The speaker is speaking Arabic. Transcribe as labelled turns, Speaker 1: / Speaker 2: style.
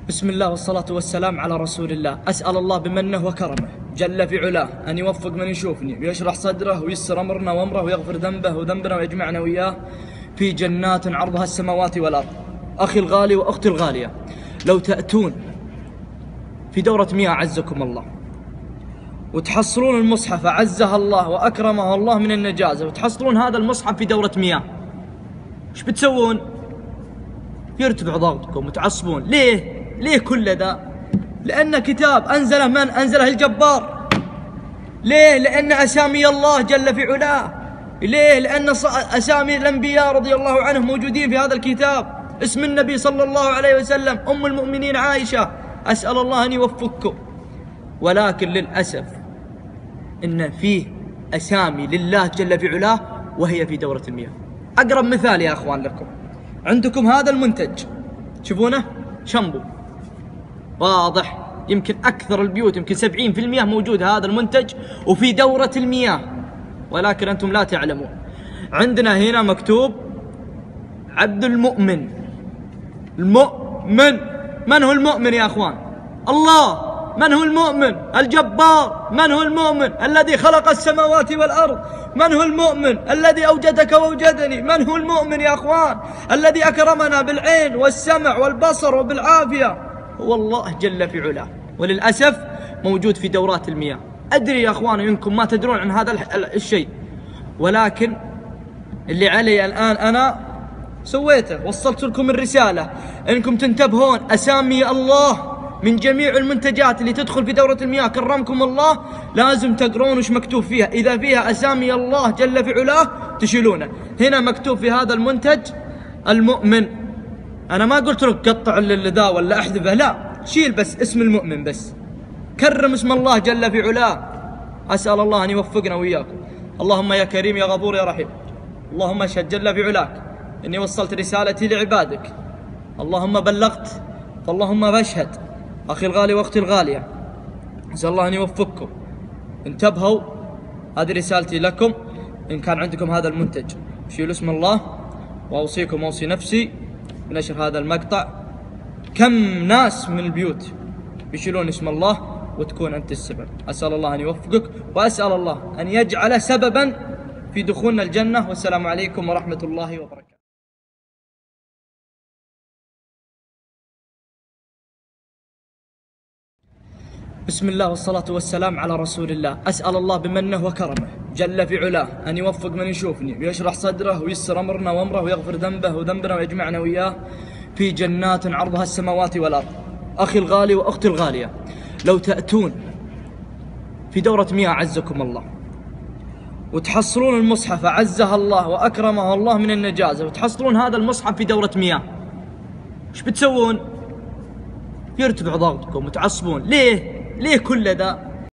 Speaker 1: بسم الله والصلاة والسلام على رسول الله. أسأل الله بمنه وكرمه جل في علاه أن يوفق من يشوفني ويشرح صدره ويسر أمرنا وأمره ويغفر ذنبه وذنبنا ويجمعنا وإياه في جنات عرضها السماوات والأرض. أخي الغالي وأختي الغالية، لو تأتون في دورة مياه أعزكم الله وتحصلون المصحف أعزها الله وأكرمه الله من النجازة، وتحصلون هذا المصحف في دورة مياه، ايش بتسوون؟ يرتفع ضغطكم وتعصبون. ليه كل ذا؟ لأن كتاب أنزله من؟ أنزله الجبار. ليه؟ لأن أسامي الله جل في علاه. ليه؟ لأن أسامي الأنبياء رضي الله عنهم موجودين في هذا الكتاب. اسم النبي صلى الله عليه وسلم، أم المؤمنين عائشة. أسأل الله أن يوفقكم. ولكن للأسف إن فيه أسامي لله جل في علاه وهي في دورة المياه. أقرب مثال يا أخوان لكم، عندكم هذا المنتج تشوفونه شامبو واضح، يمكن أكثر البيوت يمكن 70% موجود هذا المنتج وفي دورة المياه، ولكن أنتم لا تعلمون. عندنا هنا مكتوب عبد المؤمن. المؤمن، من هو المؤمن يا أخوان؟ الله. من هو المؤمن؟ الجبار. من هو المؤمن؟ الذي خلق السماوات والأرض. من هو المؤمن؟ الذي أوجدك وأوجدني. من هو المؤمن يا أخوان؟ الذي أكرمنا بالعين والسمع والبصر وبالعافية هو الله جل في علاه، وللأسف موجود في دورات المياه. أدري يا أخوان إنكم ما تدرون عن هذا الشيء، ولكن اللي علي الآن أنا سويته، وصلت لكم الرسالة إنكم تنتبهون. أسامي الله من جميع المنتجات اللي تدخل في دورة المياه كرمكم الله لازم تقرون وش مكتوب فيها. إذا فيها أسامي الله جل في علاه تشيلونه. هنا مكتوب في هذا المنتج المؤمن. أنا ما قلت لك قطع ذا ولا احذفه، لا، شيل بس اسم المؤمن، بس كرم اسم الله جل في علاه. أسأل الله أن يوفقنا وإياكم. اللهم يا كريم يا غفور يا رحيم، اللهم اشهد جل في علاك إني وصلت رسالتي لعبادك، اللهم بلغت فاللهم بشهد. أخي الغالي وأختي الغالية، أسأل الله أن يوفقكم. انتبهوا، هذه رسالتي لكم. إن كان عندكم هذا المنتج شيلوا اسم الله، وأوصيكم وأوصي نفسي بنشر هذا المقطع. كم ناس من البيوت يشيلون اسم الله وتكون أنت السبب. أسأل الله أن يوفقك، وأسأل الله أن يجعل سببا في دخولنا الجنة. والسلام عليكم ورحمة الله وبركاته. بسم الله والصلاة والسلام على رسول الله. أسأل الله بمنه وكرمه جل في علاه أن يوفق من يشوفني ويشرح صدره ويسر أمرنا وأمره ويغفر ذنبه وذنبنا ويجمعنا وإياه في جنات عرضها السماوات والأرض. أخي الغالي وأختي الغالية، لو تأتون في دورة مياه أعزكم الله وتحصلون المصحف أعزها الله وأكرمه الله من النجازة، وتحصلون هذا المصحف في دورة مياه، ايش بتسوون؟ يرتفع ضغطكم وتعصبون. ليه كل ذا؟